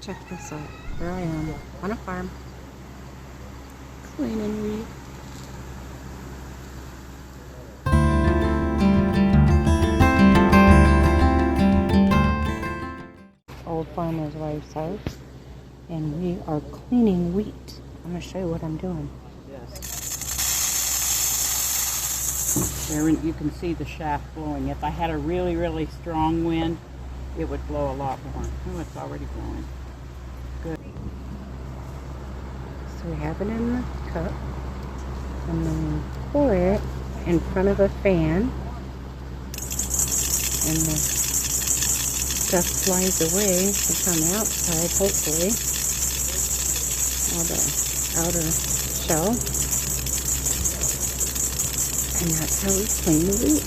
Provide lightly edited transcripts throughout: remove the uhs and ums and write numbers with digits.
Check this out. Here I am on a farm, cleaning wheat. Old Farmer's Wife's house, and we are cleaning wheat. I'm going to show you what I'm doing. Yes. There, you can see the shaft blowing. If I had a really, really strong wind, it would blow a lot more. Oh, it's already blowing. Good. So we have it in the cup, and then we pour it in front of a fan, and the stuff flies away. It's on the outside, hopefully, all the outer shell, and that's how we clean the wheat.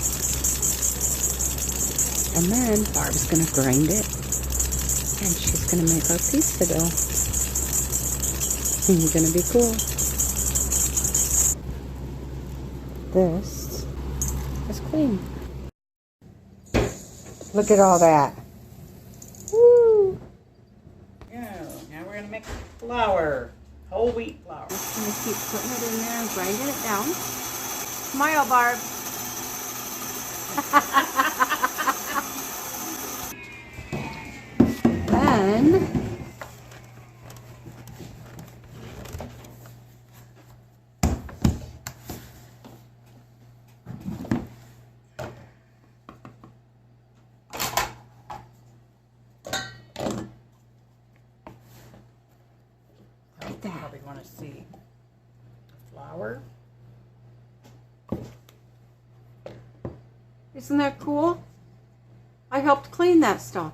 And then Barb's going to grind it, and she's going to make our pizza dough. It's going to be cool. This is clean. Look at all that. Woo! Yeah, now we're going to make flour. Whole wheat flour. Just going to keep putting it in there and grinding it down. Smile, Barb. Then You probably want to see flour. isn't that cool? I helped clean that stuff.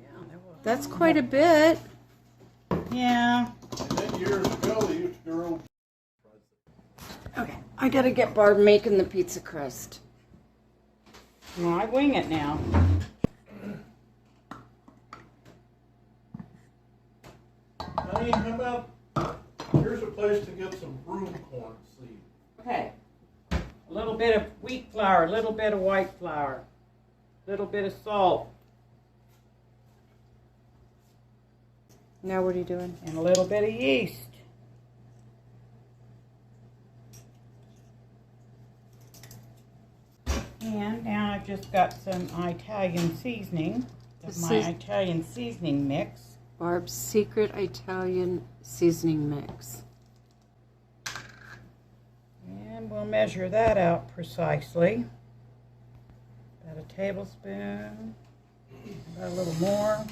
Yeah, That's quite a bit. Yeah. And then years ago, they used to grow. Okay, I gotta get Barb making the pizza crust. Well, I wing it now. Honey, how about, here's a place to get some broomcorn seed. Okay. A little bit of wheat flour, a little bit of white flour, a little bit of salt, Now what are you doing? and a little bit of yeast. And now I've just got some Italian seasoning, Italian seasoning mix. Barb's secret Italian seasoning mix. And we'll measure that out precisely. About a tablespoon, about a little more.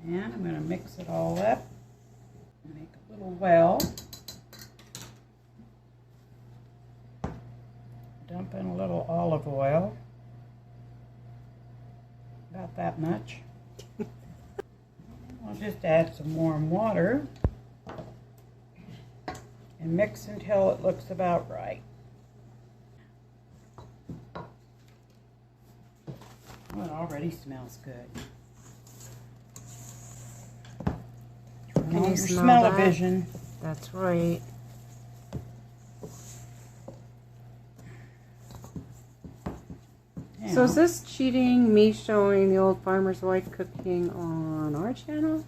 And I'm going to mix it all up and make a little well. Dump in a little olive oil. About that much. I'll just add some warm water and mix until it looks about right. Oh, it already smells good. Can you smell that? Smell-o-vision. That's right. Yeah. So is this cheating me showing the Old Farmer's Wife cooking on our channel?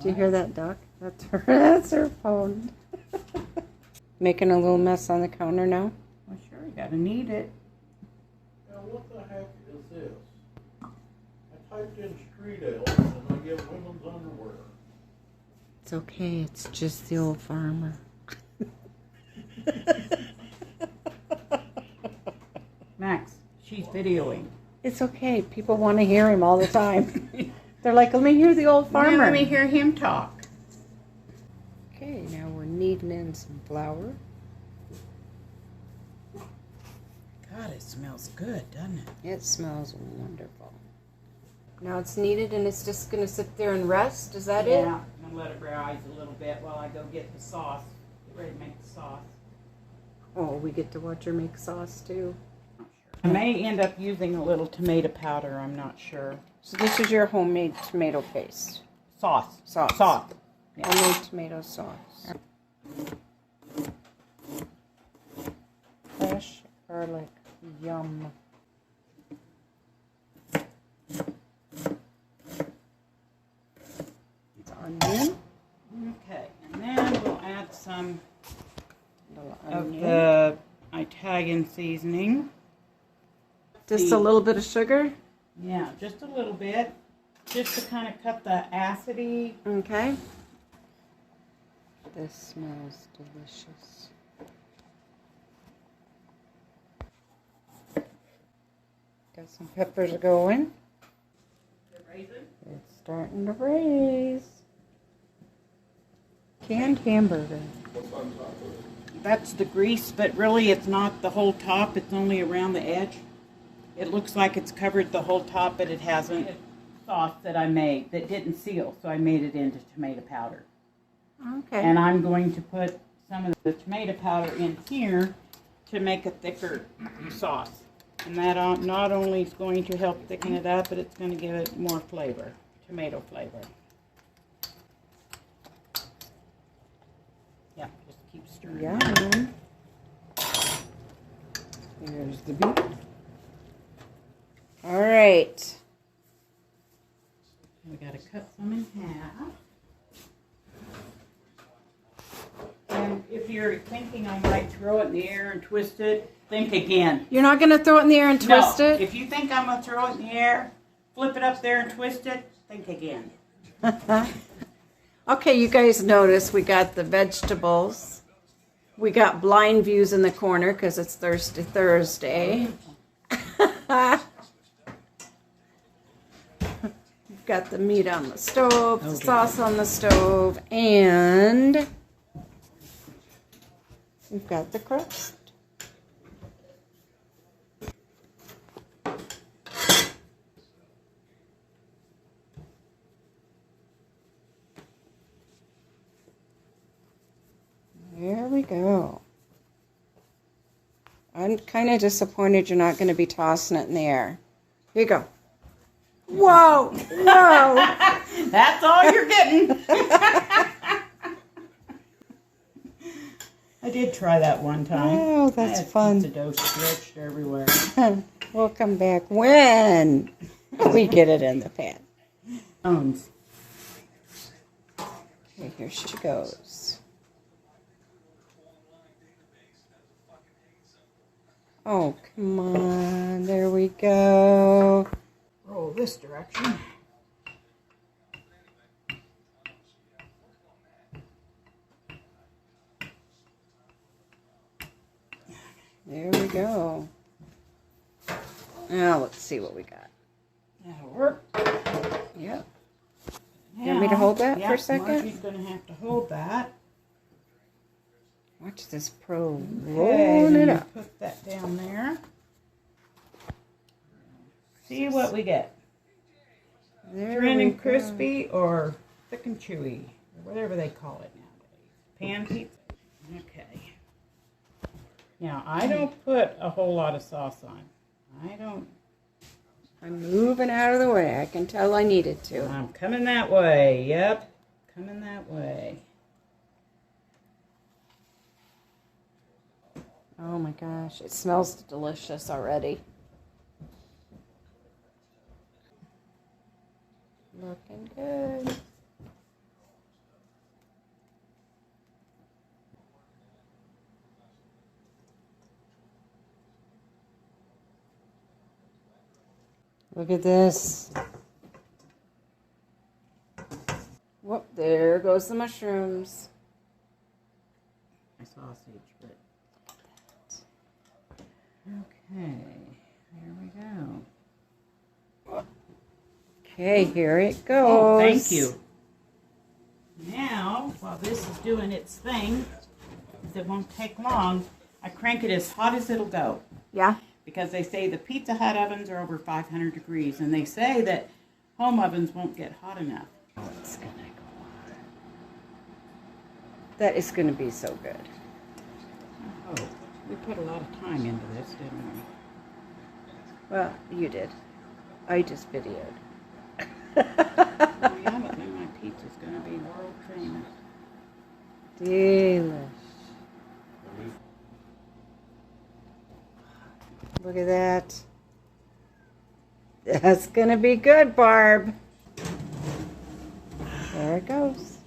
Do you hear that duck? That's her. That's her phone. Making a little mess on the counter now. Well, sure, you gotta knead it. Now, what the heck is this? I typed in street elves and I get women's underwear. It's okay. It's just the old farmer. Max, she's videoing. It's okay. People want to hear him all the time. They're like, let me hear the old farmer. Now let me hear him talk. Okay, now we're kneading in some flour. God, it smells good, doesn't it? It smells wonderful. Now it's kneaded and it's just going to sit there and rest. Is that it? Yeah, and let it rise a little bit while I go get the sauce. Get ready to make the sauce. Oh, we get to watch her make sauce too. I may end up using a little tomato powder, I'm not sure. So this is your homemade tomato paste. Sauce. Sauce. Sauce. Yeah. Homemade tomato sauce. Fresh garlic Yum. It's onion. Okay, and then we'll add some of Onion. the Italian seasoning. Just a little bit of sugar. Yeah, just a little bit. Just to kind of cut the acidity. Okay. This smells delicious. Got some peppers going. It's starting to raise. Canned hamburger. That's the grease, but really it's not the whole top. It's only around the edge. It looks like it's covered the whole top, but it hasn't. Sauce that I made that didn't seal, so I made it into tomato powder. Okay. And I'm going to put some of the tomato powder in here to make a thicker sauce. And that not only is going to help thicken it up, but it's going to give it more flavor, tomato flavor. Yeah, just keep stirring. Yum. Here's the beef. All right. We got to cut some in half. And if you're thinking I might throw it in the air and twist it, think again. You're not going to throw it in the air and twist No, it? if you think I'm going to throw it in the air, flip it up there and twist it, think again. Okay, you guys notice we got the vegetables. We got blind views in the corner because it's Thirsty Thursday. We've got the meat on the stove, the sauce on the stove, and we've got the crust. There we go. I'm kind of disappointed you're not going to be tossing it in the air. Here you go. Whoa! Whoa! That's all you're getting. I did try that one time. Oh, that's fun. The dough stretched everywhere. We'll come back when we get it in the pan. Bones. Okay, here she goes. Oh, come on. There we go. Roll this direction. There we go. Now let's see what we got. That'll work. Yep. You want me to hold that for a second? Margie's going to have to hold that. Watch this pro Okay, rolling it up. Put that down there. See what we get. There Thin we and go. crispy or thick and chewy, or whatever they call it nowadays. Pan pizza. Okay. Now, I don't put a whole lot of sauce on. I don't. I'm moving out of the way. I can tell I needed to. I'm coming that way. Yep. Coming that way. Oh my gosh, it smells delicious already. Looking good. Look at this. Whoop, there goes the mushrooms. My sausage, but. Okay. There we go. Okay, here it goes. Oh, thank you. Now, while this is doing its thing, it won't take long, I crank it as hot as it'll go. Yeah? Because they say the Pizza Hut ovens are over 500 degrees, and they say that home ovens won't get hot enough. Oh, it's gonna go on. That is gonna be so good. Oh, we put a lot of time into this, didn't we? Well, you did. I just videoed. Yeah, but then my pizza's going to be world famous. Delish. Look at that. That's gonna be good, Barb. There it goes.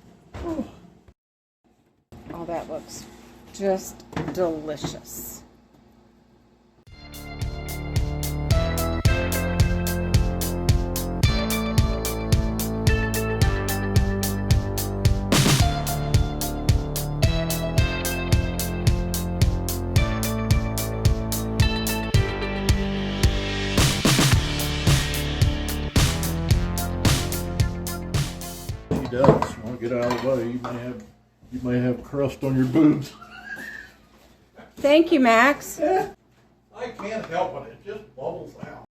Oh, that looks just delicious. He does. Want to get out of the way? You may have crust on your boobs. Thank you, Max. I can't help it. It just bubbles out.